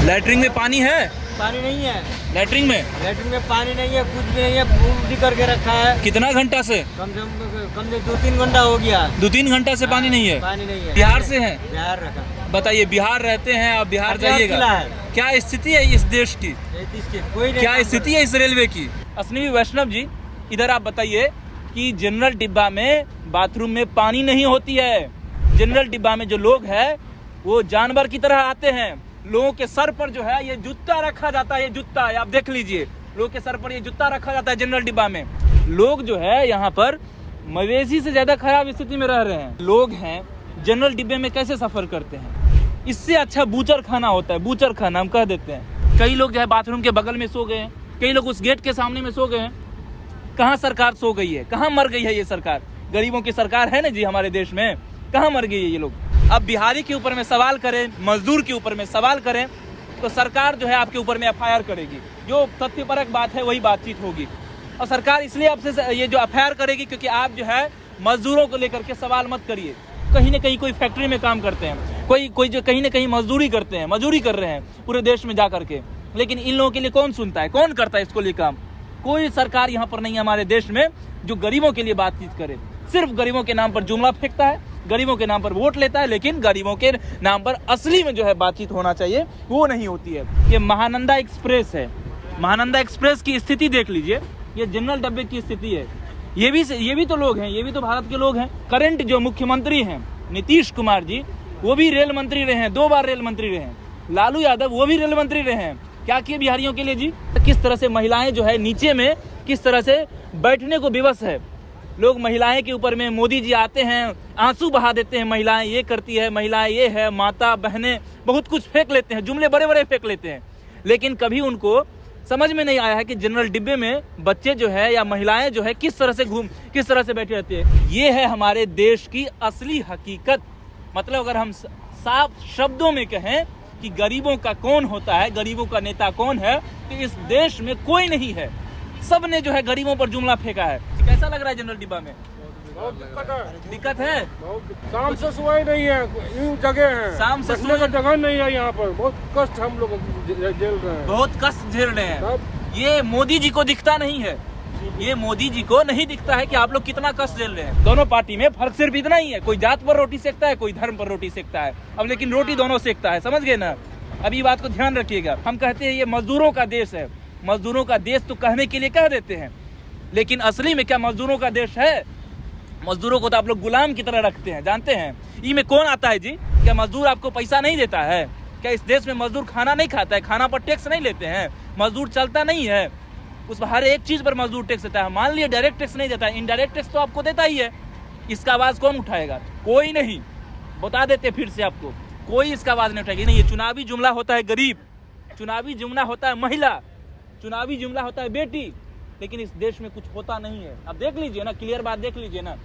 Latrine में पानी है? पानी नहीं है लैट्रिन में पानी नहीं है, कुछ भी नहीं है, उल्टी करके रखा है। कितना घंटा से? कम से 2-3 घंटा हो गया। 2-3 घंटा से पानी नहीं है? पानी नहीं है। बिहार से हैं? बिहार रखा। बताइए, बिहार रहते हैं आप, बिहार जाइएगा, क्या स्थिति है इस देश की? कोई क्या स्थिति है इस रेलवे की? अश्विनी वैष्णव जी, इधर आप बताइए कि जनरल डिब्बा में बाथरूम में पानी नहीं होती है। जनरल डिब्बा में जो लोग हैं वो जानवर की तरह आते हैं। लोगों के सर पर जो है ये जूता रखा जाता है, ये जूता आप देख लीजिए, लोगों के सर पर ये जूता रखा जाता है जनरल डिब्बा में। लोग जो है यहाँ पर मवेशी से ज्यादा खराब स्थिति में रह रहे हैं। लोग हैं जनरल डिब्बे में कैसे सफर करते हैं? इससे अच्छा बूचर खाना होता है, बूचर खाना हम कह देते हैं। कई लोग जो है बाथरूम के बगल में सो गए हैं, कई लोग उस गेट के सामने में सो गए हैं। कहाँ सरकार सो गई है? कहाँ मर गई है ये सरकार? गरीबों की सरकार है ना जी हमारे देश में, कहाँ मर गई है ये लोग? अब बिहारी के ऊपर में सवाल करें, मजदूर के ऊपर में सवाल करें तो सरकार जो है आपके ऊपर में एफआईआर करेगी। जो तथ्यपरक बात है वही बातचीत होगी। और सरकार इसलिए आपसे ये जो एफआईआर करेगी क्योंकि आप जो है मजदूरों को लेकर के सवाल मत करिए। कहीं ना कहीं कोई फैक्ट्री में काम करते हैं, कोई जो कहीं ना कहीं मजदूरी करते हैं, मजदूरी कर रहे हैं पूरे देश में जा करके, लेकिन इन लोगों के लिए कौन सुनता है, कौन करता है इसको लिए काम? कोई सरकार यहाँ पर नहीं है हमारे देश में जो गरीबों के लिए बातचीत करे। सिर्फ गरीबों के नाम पर जुमला फेंकता है, गरीबों के नाम पर वोट लेता है, लेकिन गरीबों के नाम पर असली में जो है बातचीत होना चाहिए वो नहीं होती है। ये महानंदा एक्सप्रेस है, महानंदा एक्सप्रेस की स्थिति देख लीजिए, ये जनरल डब्बे की स्थिति है। ये भी तो लोग हैं, ये भी तो भारत के लोग हैं। करंट जो मुख्यमंत्री हैं नीतीश कुमार जी, वो भी रेल मंत्री रहे हैं, 2 बार रेल मंत्री रहे हैं। लालू यादव वो भी रेल मंत्री रहे हैं। क्या किए बिहारियों के लिए जी? किस तरह से महिलाएं जो है नीचे में किस तरह से बैठने को विवश है। लोग महिलाएं के ऊपर में मोदी जी आते हैं, आंसू बहा देते हैं, महिलाएं ये करती है, महिलाएं ये है, माता बहनें बहुत कुछ फेंक लेते हैं, जुमले बड़े बड़े फेंक लेते हैं। लेकिन कभी उनको समझ में नहीं आया है कि जनरल डिब्बे में बच्चे जो है या महिलाएं जो है किस तरह से बैठे रहते हैं। ये है हमारे देश की असली हकीकत। मतलब अगर हम साफ शब्दों में कहें कि गरीबों का कौन होता है, गरीबों का नेता कौन है, तो इस देश में कोई नहीं है। सब ने जो है गरीबों पर जुमला फेंका है। कैसा लग रहा है जनरल डिब्बा में? बहुत दिक्कत है। शाम से सुबह नहीं है, यूं जगह है, शाम से बैठने का जगह नहीं है यहाँ पर। बहुत कष्ट हम लोग झेल रहे हैं, बहुत कष्ट झेल रहे हैं। ये मोदी जी को दिखता नहीं है, ये मोदी जी को नहीं दिखता है कि आप लोग कितना कष्ट झेल रहे हैं। दोनों पार्टी में फर्क सिर्फ इतना ही है, कोई जात पर रोटी सेकता है, कोई धर्म पर रोटी सेकता है। अब लेकिन रोटी दोनों सेकता है, समझ गए ना? अभी बात को ध्यान रखिएगा। हम कहते हैं ये मजदूरों का देश है, मजदूरों का देश तो कहने के लिए कह देते हैं, लेकिन असली में क्या मजदूरों का देश है? मजदूरों को तो आप लोग गुलाम की तरह रखते हैं, जानते हैं। ई में कौन आता है जी? क्या मजदूर आपको पैसा नहीं देता है? क्या इस देश में मजदूर खाना नहीं खाता है? खाना पर टैक्स नहीं लेते हैं? मजदूर चलता नहीं है? उस हर एक चीज पर मजदूर टैक्स देता है। मान लिया डायरेक्ट टैक्स नहीं देता है, इनडायरेक्ट टैक्स तो आपको देता ही है। इसका आवाज कौन उठाएगा? कोई नहीं। बता देते फिर से आपको, कोई इसका आवाज नहीं उठाएगी। नहीं, ये चुनावी जुमला होता है गरीब, चुनावी जुमला होता है महिला, चुनावी जुमला होता है बेटी, लेकिन इस देश में कुछ होता नहीं है। अब देख लीजिए ना, क्लियर बात देख लीजिए ना।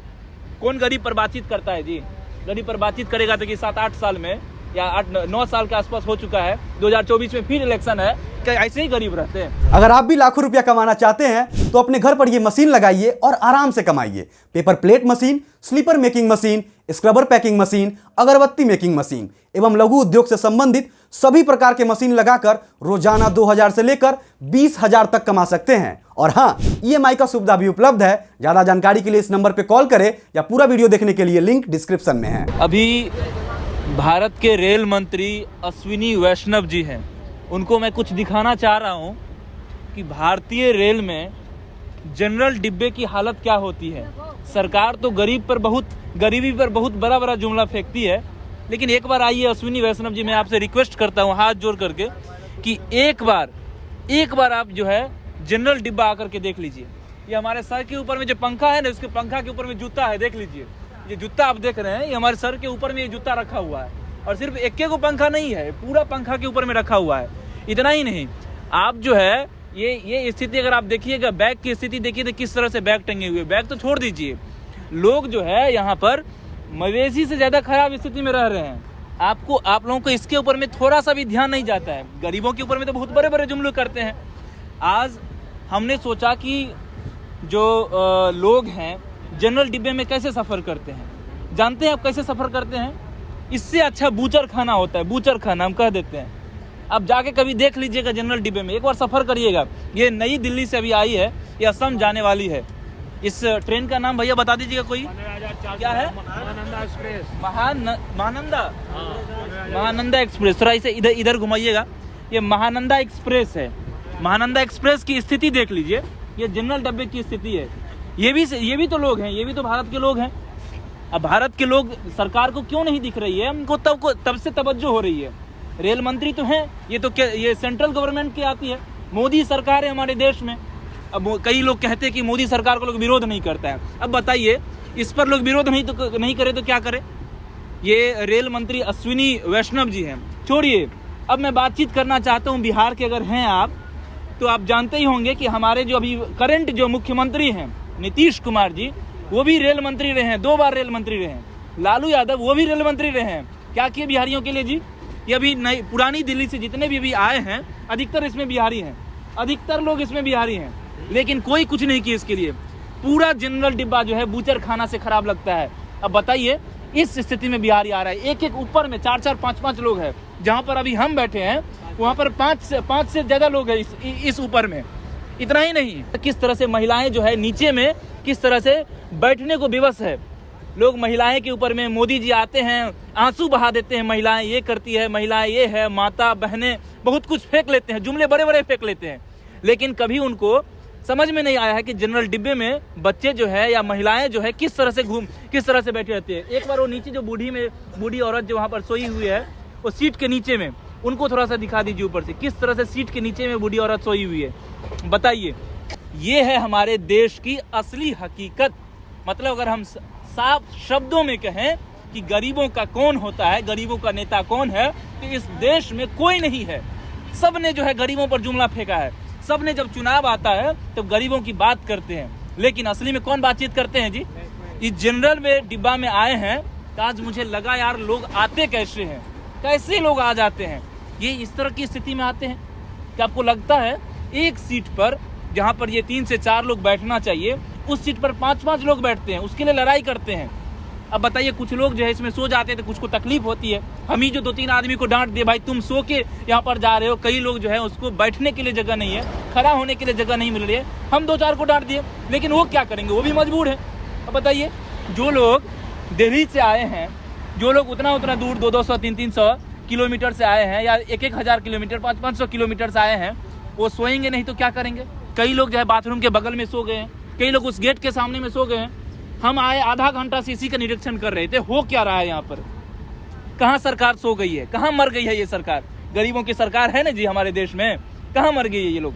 कौन गरीब पर बातचीत करता है जी? गरीब पर बातचीत करेगा तो कि 7-8 साल में या 8-9 साल के आसपास हो चुका है, 2024 में फिर इलेक्शन है, क्या ऐसे ही गरीब रहते हैं? अगर आप भी लाखों रुपया कमाना चाहते हैं तो अपने घर पर ये मशीन लगाइए और आराम से कमाइए। Paper plate machine, slipper making machine, scrubber packing machine, अगरबत्ती मेकिंग मशीन एवं लघु उद्योग से संबंधित सभी प्रकार के मशीन लगाकर रोजाना 2000 से लेकर 20,000 तक कमा सकते हैं। और हाँ, EMI का सुविधा भी उपलब्ध है। ज्यादा जानकारी के लिए इस नंबर पर कॉल करें या पूरा वीडियो देखने के लिए लिंक डिस्क्रिप्शन में है। अभी भारत के रेल मंत्री अश्विनी वैष्णव जी हैं, उनको मैं कुछ दिखाना चाह रहा हूं कि भारतीय रेल में जनरल डिब्बे की हालत क्या होती है। सरकार तो गरीबी पर बहुत बड़ा बड़ा जुमला फेंकती है, लेकिन एक बार आइए अश्विनी वैष्णव जी, मैं आपसे रिक्वेस्ट करता हूं हाथ जोड़ करके कि एक बार आप जो है जनरल डिब्बा आकर के देख लीजिए। ये हमारे सर के ऊपर में जो पंखा है ना, उसके पंखा के ऊपर में जूता है, देख लीजिए। ये जूता आप देख रहे हैं, ये हमारे सर के ऊपर में ये जूता रखा हुआ है। और सिर्फ एक को पंखा नहीं है, पूरा पंखा के ऊपर में रखा हुआ है। इतना ही नहीं, आप जो है ये स्थिति अगर आप देखिएगा, बैग की स्थिति देखिए तो किस तरह से बैग टंगे हुए। बैग तो छोड़ दीजिए, लोग जो है यहाँ पर मवेशी से ज्यादा खराब स्थिति में रह रहे हैं। आप लोगों को इसके ऊपर में थोड़ा सा भी ध्यान नहीं जाता है। गरीबों के ऊपर में तो बहुत बड़े बड़े जुमले करते हैं। आज हमने सोचा कि जो लोग हैं जनरल डिब्बे में कैसे सफर करते हैं। जानते हैं आप कैसे सफर करते हैं? इससे अच्छा बूचर खाना होता है, बूचर खाना हम कह देते हैं। अब जाके कभी देख लीजिएगा जनरल डिब्बे में, एक बार सफर करिएगा। ये नई दिल्ली से अभी आई है, ये असम जाने वाली है। इस ट्रेन का नाम भैया बता दीजिएगा कोई, क्या है? महानंदा एक्सप्रेस। महानंदा एक्सप्रेस। थोड़ा इसे इधर घुमाइएगा। ये महानंदा एक्सप्रेस है। महानंदा एक्सप्रेस की स्थिति देख लीजिए, ये जनरल डब्बे की स्थिति है। ये भी तो लोग हैं, ये भी तो भारत के लोग हैं। अब भारत के लोग सरकार को क्यों नहीं दिख रही है? उनको तब से तवज्जो हो रही है। रेल मंत्री तो हैं, ये तो क्या, ये सेंट्रल गवर्नमेंट की आती है। मोदी सरकार है हमारे देश में। अब कई लोग कहते हैं कि मोदी सरकार को लोग विरोध नहीं करता है। अब बताइए, इस पर लोग विरोध नहीं करे तो क्या करे? ये रेल मंत्री अश्विनी वैष्णव जी हैं। छोड़िए, अब मैं बातचीत करना चाहता हूँ बिहार के। अगर हैं आप तो आप जानते ही होंगे कि हमारे जो अभी करंट जो मुख्यमंत्री हैं नीतीश कुमार जी, वो भी रेल मंत्री रहे हैं, 2 बार रेल मंत्री रहे हैं। लालू यादव वो भी रेल मंत्री रहे हैं। क्या किए बिहारियों के लिए जी? ये अभी नई पुरानी दिल्ली से जितने भी अभी आए हैं, अधिकतर इसमें बिहारी हैं, अधिकतर लोग इसमें बिहारी हैं, लेकिन कोई कुछ नहीं किया इसके लिए। पूरा जनरल डिब्बा जो है बूचर खाना से खराब लगता है। अब बताइए, इस स्थिति में बिहारी आ रहा है। एक ऊपर में 4-4, 5-5 लोग हैं। जहाँ पर अभी हम बैठे हैं वहाँ पर 5 से ज़्यादा लोग हैं इस ऊपर में। इतना ही नहीं, किस तरह से महिलाएं जो है नीचे में किस तरह से बैठने को विवश है। लोग महिलाएं के ऊपर में, मोदी जी आते हैं, आंसू बहा देते हैं, महिलाएं ये करती है, महिलाएं ये है, माता बहनें बहुत कुछ फेंक लेते हैं, जुमले बड़े बड़े फेंक लेते हैं। लेकिन कभी उनको समझ में नहीं आया है कि जनरल डिब्बे में बच्चे जो है या महिलाएं जो है किस तरह से बैठे रहते हैं। एक बार वो नीचे जो बूढ़ी औरत जो वहाँ पर सोई हुई है, वो सीट के नीचे में, उनको थोड़ा सा दिखा दीजिए ऊपर से, किस तरह से सीट के नीचे में बूढ़ी औरत सोई हुई है। बताइए, ये है हमारे देश की असली हकीकत। मतलब अगर हम साफ शब्दों में कहें कि गरीबों का कौन होता है, गरीबों का नेता कौन है, तो इस देश में कोई नहीं है। सब ने जो है गरीबों पर जुमला फेंका है। सब ने जब चुनाव आता है तो गरीबों की बात करते हैं, लेकिन असली में कौन बातचीत करते हैं जी? इस जनरल में डिब्बा में आए हैं तो आज मुझे लगा यार लोग आते कैसे हैं, कैसे लोग आ जाते हैं। ये इस तरह की स्थिति में आते हैं कि आपको लगता है एक सीट पर जहाँ पर ये 3 से 4 लोग बैठना चाहिए, उस सीट पर 5-5 लोग बैठते हैं, उसके लिए लड़ाई करते हैं। अब बताइए, कुछ लोग जो है इसमें सो जाते हैं तो कुछ को तकलीफ होती है। हम ही जो 2-3 आदमी को डांट दे, भाई तुम सो के यहाँ पर जा रहे हो। कई लोग जो है उसको बैठने के लिए जगह नहीं है, खड़ा होने के लिए जगह नहीं मिल रही है, हम 2-4 को डांट दिए, लेकिन वो क्या करेंगे, वो भी मजबूर है। अब बताइए, जो लोग दिल्ली से आए हैं, जो लोग उतना दूर 200-200, 300-300 किलोमीटर से आए हैं, या 1-1 हज़ार किलोमीटर, 500-500 किलोमीटर से आए हैं, वो सोएंगे नहीं तो क्या करेंगे? कई लोग जो है बाथरूम के बगल में सो गए हैं, कई लोग उस गेट के सामने में सो गए हैं। हम आए आधा घंटा से इसी का निरीक्षण कर रहे थे, हो क्या रहा है यहाँ पर? कहाँ सरकार सो गई है, कहाँ मर गई है ये सरकार? गरीबों की सरकार है ना जी हमारे देश में, कहाँ मर गई है ये लोग?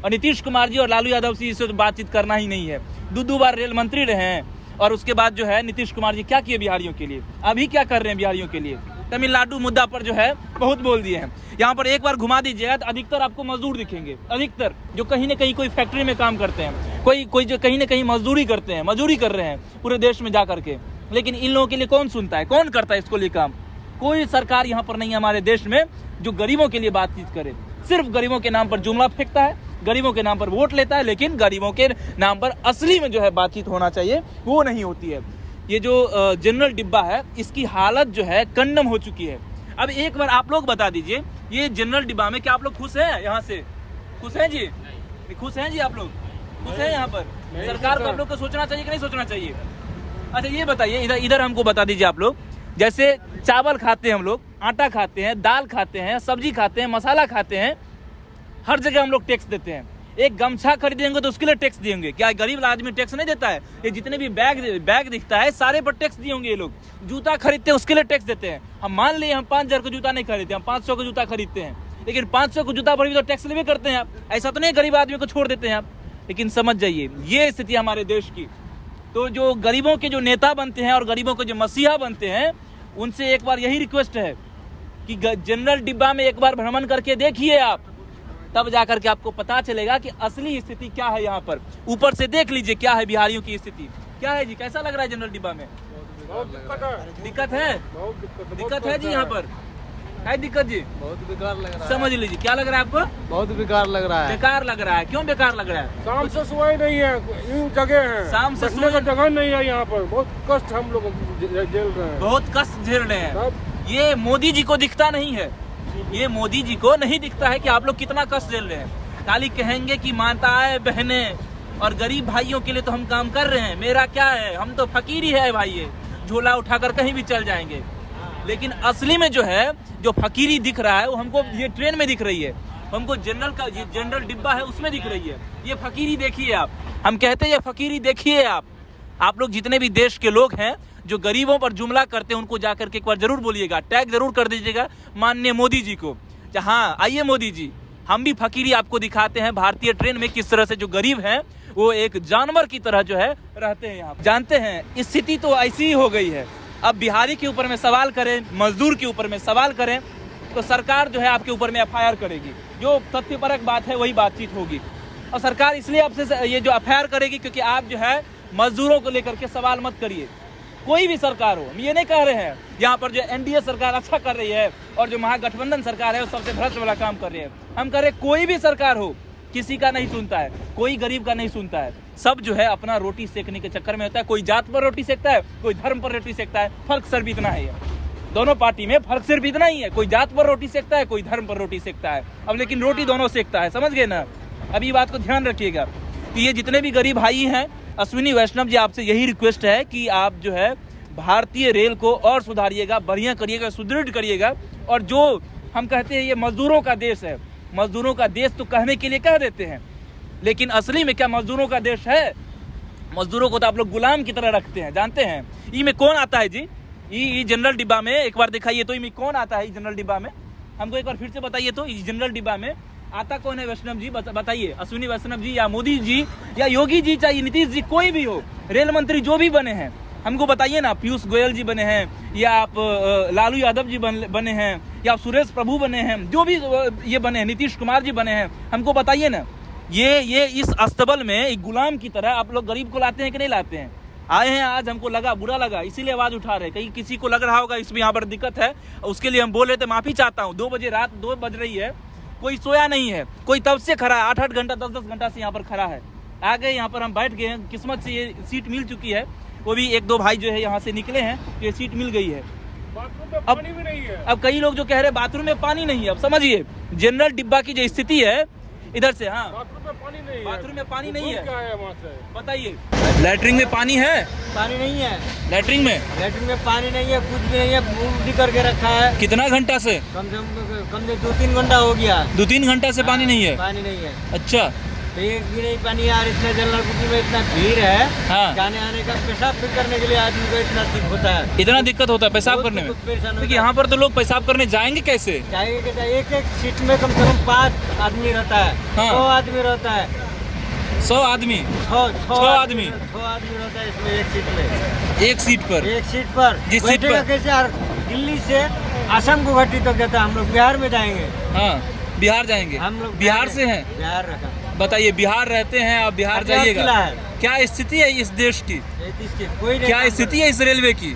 और नीतीश कुमार जी और लालू यादव से इससे तो बातचीत करना ही नहीं है। 2 बार रेल मंत्री रहे हैं, और उसके बाद जो है नीतीश कुमार जी क्या किए बिहारियों के लिए, अभी क्या कर रहे हैं बिहारियों के लिए? तमिलनाडु मुद्दा पर जो है बहुत बोल दिए हैं। यहाँ पर एक बार घुमा दीजिएगा तो अधिकतर आपको मजदूर दिखेंगे, अधिकतर जो कहीं ना कहीं कोई फैक्ट्री में काम करते हैं, कोई जो कहीं ना कहीं मजदूरी करते हैं, मजदूरी कर रहे हैं पूरे देश में जा करके। लेकिन इन लोगों के लिए कौन सुनता है, कौन करता है इसको लिए काम? कोई सरकार यहाँ पर नहीं है हमारे देश में जो गरीबों के लिए बातचीत करे। सिर्फ गरीबों के नाम पर जुमला फेंकता है, गरीबों के नाम पर वोट लेता है, लेकिन गरीबों के नाम पर असली में जो है बातचीत होना चाहिए वो नहीं होती है। ये जो जनरल डिब्बा है, इसकी हालत जो है कंडम हो चुकी है। अब एक बार आप लोग बता दीजिए, ये जनरल डिब्बा में क्या आप लोग खुश हैं? यहाँ से खुश हैं जी? खुश हैं जी? आप लोग खुश हैं यहाँ पर? सरकार को आप लोग को सोचना चाहिए कि नहीं सोचना चाहिए? अच्छा ये बताइए, इधर हमको बता दीजिए आप लोग, जैसे चावल खाते हैं हम लोग, आटा खाते हैं, दाल खाते हैं, सब्जी खाते हैं, मसाला खाते हैं, हर जगह हम लोग टैक्स देते हैं। एक गमछा खरीदेंगे तो उसके लिए टैक्स देंगे। क्या गरीब आदमी टैक्स नहीं देता है? ये जितने भी बैग दिखता है सारे पर टैक्स दिए होंगे ये लोग। जूता खरीदते हैं उसके लिए टैक्स देते हैं। हम मान लिए हम 5,000 का जूता नहीं खरीदते, हम 500 का जूता खरीदते हैं, लेकिन 500 का जूता पर भी तो टैक्स लेवे करते हैं आप। ऐसा तो नहीं गरीब आदमी को छोड़ देते हैं आप। लेकिन समझ जाइए, ये स्थिति हमारे देश की। तो जो गरीबों के जो नेता बनते हैं और गरीबों के जो मसीहा बनते हैं, उनसे एक बार यही रिक्वेस्ट है कि जनरल डिब्बा में एक बार भ्रमण करके देखिए आप, तब जाकर के आपको पता चलेगा कि असली स्थिति क्या है। यहाँ पर ऊपर से देख लीजिए क्या है बिहारियों की स्थिति, क्या है जी? कैसा लग रहा है जनरल डिब्बा में? बहुत दिक्कत है, दिक्कत है, बहुत दिक्कत है जी। यहाँ पर है दिक्कत जी? बहुत बेकार लग रहा है। समझ लीजिए क्या लग रहा है आपको? बहुत बेकार लग रहा है। बेकार लग रहा है। क्यों बेकार लग रहा है? शाम से सुबह नहीं है, यूं जगह है, शाम से बैठने का जगह नहीं है यहाँ पर। बहुत कष्ट हम लोग झेल रहे हैं, बहुत कष्ट झेल रहे हैं। सब ये मोदी जी को दिखता नहीं है, ये मोदी जी को नहीं दिखता है कि आप लोग कितना कष्ट झेल रहे हैं। खाली कहेंगे कि माताएं बहनें और गरीब भाइयों के लिए तो हम काम कर रहे हैं, मेरा क्या है, हम तो फकीर ही है भाई, ये झोला उठाकर कहीं भी चल जाएंगे। लेकिन असली में जो है, जो फकीरी दिख रहा है वो हमको ये ट्रेन में दिख रही है, हमको जनरल का ये जनरल डिब्बा है उसमें दिख रही है। ये फकीरी देखिए आप, हम कहते हैं ये फकीरी देखिए आप लोग जितने भी देश के लोग हैं जो गरीबों पर जुमला करते हैं उनको जाकर के एक बार जरूर बोलिएगा, टैग जरूर कर दीजिएगा माननीय मोदी जी को। हाँ आइए मोदी जी, हम भी फकीरी आपको दिखाते हैं भारतीय ट्रेन में किस तरह से जो गरीब हैं वो एक जानवर की तरह जो है रहते हैं यहाँ। जानते हैं स्थिति तो ऐसी ही हो गई है। अब बिहारी के ऊपर में सवाल करें, मजदूर के ऊपर में सवाल करें तो सरकार जो है आपके ऊपर में FIR करेगी। जो तथ्यपरक बात है वही बातचीत होगी। और सरकार इसलिए आपसे ये जो FIR करेगी क्योंकि आप जो है मजदूरों को लेकर के सवाल मत करिए। कोई भी सरकार हो, हम ये नहीं कह रहे हैं यहाँ पर जो NDA सरकार अच्छा कर रही है और जो महागठबंधन सरकार है वो सबसे भ्रष्ट वाला काम कर रही है। हम कह रहे कोई भी सरकार हो, किसी का नहीं सुनता है, कोई गरीब का नहीं सुनता है। सब जो है अपना रोटी सेकने के चक्कर में होता है। कोई जात पर रोटी सेकता है, कोई धर्म पर रोटी सेकता है। फर्क सिर्फ इतना है, दोनों पार्टी में फर्क सिर्फ इतना ही है। कोई जात पर रोटी सेकता है, कोई धर्म पर रोटी सेकता है। अब लेकिन रोटी दोनों सेकता है, समझ गए ना। अभी बात को ध्यान रखिएगा कि ये जितने भी गरीब भाई हैं, अश्विनी वैष्णव जी आपसे यही रिक्वेस्ट है कि आप जो है भारतीय रेल को और सुधारिएगा, बढ़िया करिएगा, सुदृढ़ करिएगा। और जो हम कहते हैं ये मजदूरों का देश है, मजदूरों का देश तो कहने के लिए कह देते हैं, लेकिन असली में क्या मजदूरों का देश है? मजदूरों को तो आप लोग गुलाम की तरह रखते हैं। जानते हैं ई में कौन आता है जी? ई जनरल डिब्बा में एक बार दिखाइए तो, ई में कौन आता है जनरल डिब्बा में? हमको एक बार फिर से बताइए तो, इस जनरल डिब्बा में आता कौन है? वैष्णव जी बताइए, अश्विनी वैष्णव जी या मोदी जी या योगी जी, चाहे नीतीश जी, कोई भी हो, रेल मंत्री जो भी बने हैं हमको बताइए ना। पीयूष गोयल जी बने हैं, या आप लालू यादव जी बने हैं, या सुरेश प्रभु बने हैं, जो भी ये बने हैं, नीतीश कुमार जी बने हैं, हमको बताइए ना। ये इस अस्तबल में एक गुलाम की तरह आप लोग गरीब को लाते हैं कि नहीं लाते हैं? आए हैं आज, हमको लगा बुरा लगा, इसीलिए आवाज उठा रहे। कहीं किसी को लग रहा होगा इसमें यहाँ पर दिक्कत है, उसके लिए हम बोल रहे थे, माफी चाहता हूँ। 2 बजे रात 2 बज रही है, कोई सोया नहीं है, कोई तब से खड़ा है, 8-8 घंटा 10-10 घंटा से यहाँ पर खड़ा है। आ गए यहाँ पर, हम बैठ गए हैं, किस्मत से ये सीट मिल चुकी है। वो भी 1-2 भाई जो है यहाँ से निकले हैं, ये सीट मिल गई है। बाथरूम में पानी भी नहीं है। अब कई लोग जो कह रहे बाथरूम में पानी नहीं है, अब समझिए जनरल डिब्बा की जो स्थिति है इधर से। हाँ, बाथरूम में पानी नहीं है। बाथरूम में पानी नहीं है, क्या है वहाँ से? बताइए। लैट्रिन में पानी है? पानी नहीं है लैट्रिन में पानी नहीं है, कुछ भी नहीं है, उल्टी करके रखा है। कितना घंटा से? कम से 2-3 घंटा हो गया। 2-3 घंटा से पानी नहीं है? पानी नहीं है। अच्छा, तो एक भी नहीं पानी यार। इतना जलनपुर में इतना भीड़ है, हाँ। जाने आने का, पेशाब भी करने के लिए आदमी को इतना दिक्कत होता है। इतना दिक्कत होता है पेशाब करने में? क्योंकि यहाँ पर तो लोग पेशाब करने जाएंगे कैसे? चाहिए कि एक सीट में कम से कम 5 आदमी रहता है, हाँ। 6 आदमी रहता है। 100 आदमी? 6 आदमी? 6 आदमी रहता है इसमें, एक सीट में। एक सीट पर? एक सीट पर जिस सीट बैठेगा पर? कैसे यार? दिल्ली से असम गुवाहाटी तक जाता है, हम लोग बिहार में जाएंगे। हाँ, बिहार जाएंगे। हम लोग बिहार से हैं? बिहार रखा। बताइए, बिहार रहते हैं आप, बिहार जाइएगा, क्या स्थिति है इस देश की? कोई क्या स्थिति है इस रेलवे की?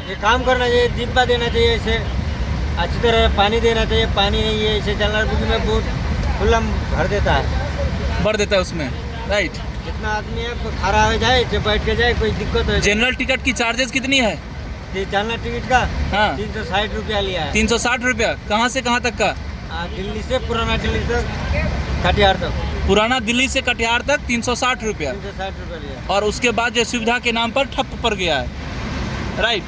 ये काम करना चाहिए, डिब्बा देना चाहिए, इसे अच्छी तरह पानी देना चाहिए। पानी नहीं है, इसे जनरल में बहुत खुला भर देता है, भर देता है उसमें, राइट। जितना आदमी है खड़ा हो जाए, जब बैठ के जाए, कोई दिक्कत है। जनरल टिकट की चार्जेस कितनी है? जनरल टिकट का हाँ, 360 रुपया लिया है। 360 रुपया? कहाँ से कहाँ तक का? दिल्ली से पुराना दिल्ली तक, कटिहार तक। पुराना दिल्ली से कटिहार तक 360 रुपया, 360 रुपया लिया। और उसके बाद जो सुविधा के नाम पर ठप पड़ गया है, राइट।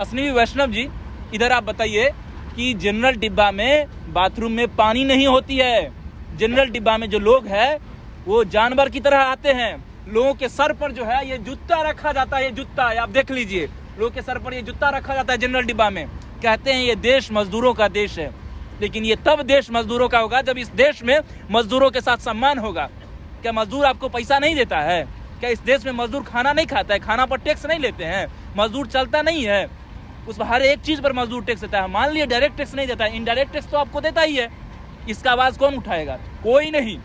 अश्विनी वैष्णव जी, इधर आप बताइए कि जनरल डिब्बा में बाथरूम में पानी नहीं होती है। जनरल डिब्बा में जो लोग हैं वो जानवर की तरह आते हैं। लोगों के सर पर जो है ये जूता रखा जाता है, ये जूता आप देख लीजिए, लोगों के सर पर ये जूता रखा जाता है जनरल डिब्बा में। कहते हैं ये देश मजदूरों का देश है, लेकिन ये तब देश मजदूरों का होगा जब इस देश में मजदूरों के साथ सम्मान होगा। क्या मजदूर आपको पैसा नहीं देता है? क्या इस देश में मजदूर खाना नहीं खाता है? खाना पर टैक्स नहीं लेते हैं? मजदूर चलता नहीं है? उस पर हर एक चीज पर मजदूर टैक्स देता है। मान लिया डायरेक्ट टैक्स नहीं देता है, इनडायरेक्ट टैक्स तो आपको देता ही है। इसका आवाज कौन उठाएगा? कोई नहीं।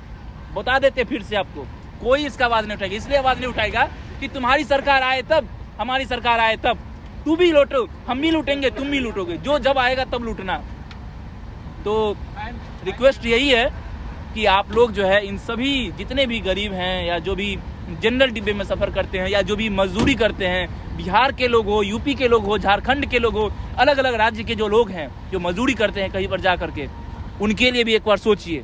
बता देते फिर से आपको, कोई इसका आवाज नहीं उठाएगा। इसलिए आवाज नहीं उठाएगा कि तुम्हारी सरकार आए तब, हमारी सरकार आए तब, तू भी लूटो, हम भी लूटेंगे, तुम भी लूटोगे, जो जब आएगा तब लूटना। तो रिक्वेस्ट यही है कि आप लोग जो है इन सभी जितने भी गरीब हैं, या जो भी जनरल डिब्बे में सफ़र करते हैं, या जो भी मजदूरी करते हैं, बिहार के लोग हो, यूपी के लोग हो, झारखंड के लोग हो, अलग अलग राज्य के जो लोग हैं जो मजदूरी करते हैं कहीं पर जा करके, उनके लिए भी एक बार सोचिए।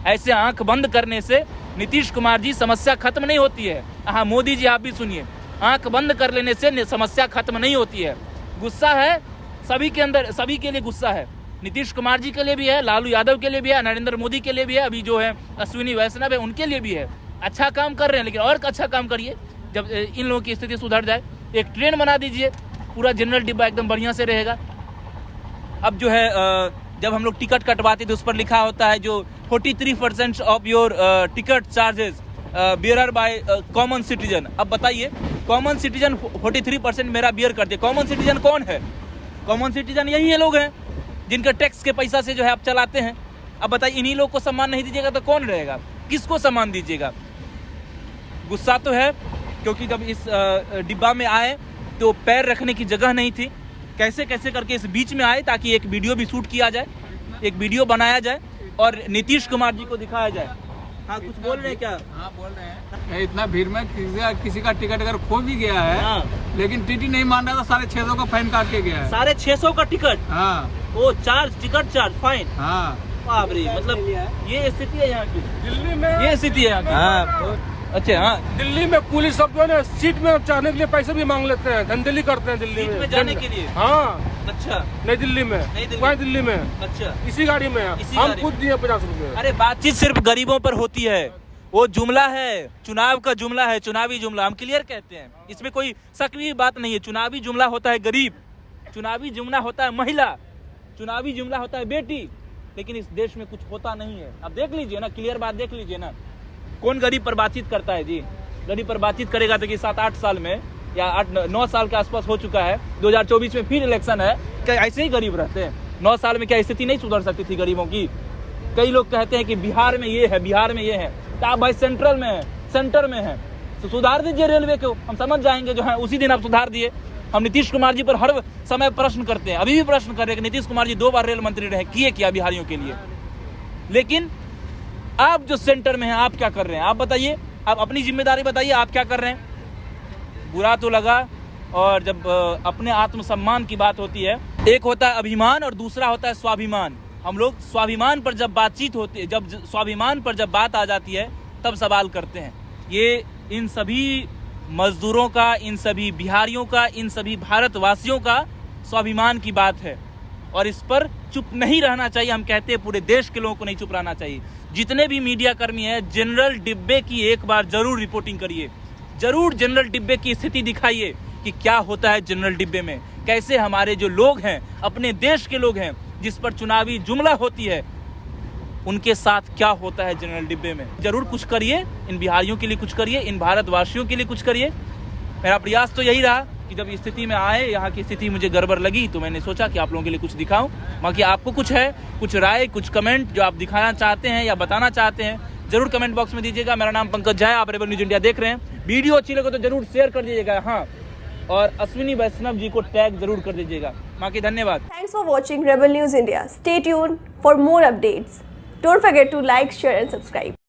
ऐसे आंख बंद करने से नीतीश कुमार जी समस्या खत्म नहीं होती है। हाँ, मोदी जी आप भी सुनिए, आंख बंद कर लेने से समस्या खत्म नहीं होती है। गुस्सा है सभी के अंदर, सभी के लिए गुस्सा है, नीतीश कुमार जी के लिए भी है, लालू यादव के लिए भी है, नरेंद्र मोदी के लिए भी है, अभी जो है अश्विनी वैष्णव है उनके लिए भी है। अच्छा काम कर रहे हैं, लेकिन और अच्छा काम करिए जब इन लोगों की स्थिति सुधर जाए। एक ट्रेन बना दीजिए, पूरा जनरल डिब्बा एकदम बढ़िया से रहेगा। अब जो है जब हम लोग टिकट कटवाते थे उस पर लिखा होता है जो 43% of your ticket charges bear by common citizen. अब बताइए, कॉमन सिटीजन 43% मेरा बियर करते। कॉमन सिटीजन कौन है? कॉमन सिटीजन यही है लोग हैं जिनका टैक्स के पैसा से जो है आप चलाते हैं। अब बताइए, इन्हीं लोग को सम्मान नहीं दीजिएगा तो कौन रहेगा? किसको सम्मान दीजिएगा? गुस्सा तो है क्योंकि जब इस डिब्बा में आए तो पैर रखने की जगह नहीं थी, कैसे कैसे करके इस बीच में आए ताकि एक वीडियो भी शूट किया जाए, एक वीडियो बनाया जाए और नीतीश कुमार जी को दिखाया जाए। हाँ, कुछ बोल रहे हैं क्या? हाँ, बोल रहे हैं। इतना भीड़ में किसी का टिकट अगर खो भी गया है, हाँ, लेकिन टीटी नहीं मान रहा, तो 650 का फाइन काट के गया है। 650 का टिकट? हाँ, वो चार्ज, टिकट चार्ज, फाइन। हाँ, बाबरी, मतलब ये स्थिति है यहाँ की, दिल्ली में ये स्थिति है यहाँ की। हाँ, अच्छा, हाँ, दिल्ली में पुलिस सब जो है ना सीट में चढ़ने के लिए पैसे भी मांग लेते हैं, धंधली करते हैं दिल्ली में जाने के लिए। हाँ, अच्छा, नई दिल्ली में, वही दिल्ली में। अच्छा, इसी गाड़ी में हम खुद दिए 50 रुपए। अरे बातचीत सिर्फ गरीबों पर होती है, वो जुमला है, चुनाव का जुमला है, चुनावी जुमला हम क्लियर कहते हैं, इसमें कोई शक की बात नहीं है। चुनावी जुमला होता है गरीब, चुनावी जुमला होता है महिला, चुनावी जुमला होता है बेटी, लेकिन इस देश में कुछ होता नहीं है। अब देख लीजिए ना, क्लियर बात देख लीजिए ना, कौन गरीब पर बातचीत करता है जी? गरीब पर बातचीत करेगा तो कि 7-8 साल में या 8-9 साल के आसपास हो चुका है, 2024 में फिर इलेक्शन है, क्या ऐसे ही गरीब रहते हैं? 9 साल में क्या स्थिति नहीं सुधर सकती थी गरीबों की? कई लोग कहते हैं कि बिहार में ये है, बिहार में ये है, तो आप भाई सेंट्रल में है, सेंटर में है तो सुधार दीजिए रेलवे को, हम समझ जाएंगे। जो है उसी दिन आप सुधार दिए। हम नीतीश कुमार जी पर हर समय प्रश्न करते हैं, अभी भी प्रश्न कर रहे हैं कि नीतीश कुमार जी 2 बार रेल मंत्री रहे, किए क्या बिहारियों के लिए? लेकिन आप जो सेंटर में हैं, आप क्या कर रहे हैं? आप बताइए, आप अपनी जिम्मेदारी बताइए, आप क्या कर रहे हैं? बुरा तो लगा। और जब अपने आत्मसम्मान की बात होती है, एक होता है अभिमान और दूसरा होता है स्वाभिमान। हम लोग स्वाभिमान पर जब बातचीत होती है, जब स्वाभिमान पर जब बात आ जाती है तब सवाल करते हैं। ये इन सभी मजदूरों का, इन सभी बिहारियों का, इन सभी भारतवासियों का स्वाभिमान की बात है और इस पर चुप नहीं रहना चाहिए। हम कहते हैं पूरे देश के लोगों को नहीं चुप रहना चाहिए। जितने भी मीडिया कर्मी हैं, जनरल डिब्बे की एक बार जरूर रिपोर्टिंग करिए, जरूर जनरल डिब्बे की स्थिति दिखाइए कि क्या होता है जनरल डिब्बे में, कैसे हमारे जो लोग हैं, अपने देश के लोग हैं जिस पर चुनावी जुमला होती है, उनके साथ क्या होता है जनरल डिब्बे में। जरूर कुछ करिए, इन बिहारियों के लिए कुछ करिए, इन भारतवासियों के लिए कुछ करिए। मेरा प्रयास तो यही रहा कि जब स्थिति में आए, यहाँ की स्थिति मुझे गड़बड़ लगी तो मैंने सोचा कि आप लोगों के लिए कुछ दिखाऊं। बाकी आपको कुछ है, कुछ राय, कुछ कमेंट जो आप दिखाना चाहते हैं या बताना चाहते हैं, जरूर कमेंट बॉक्स में दीजिएगा। मेरा नाम पंकज झा है, आप रेबल न्यूज इंडिया देख रहे हैं। वीडियो अच्छी लगे तो जरूर शेयर कर दीजिएगा, हाँ, और अश्विनी वैष्णव जी को टैग जरूर कर दीजिएगा। बाकी धन्यवाद। Thanks for watching Rebel News India. Stay tuned for more updates. Don't forget to like, share and subscribe.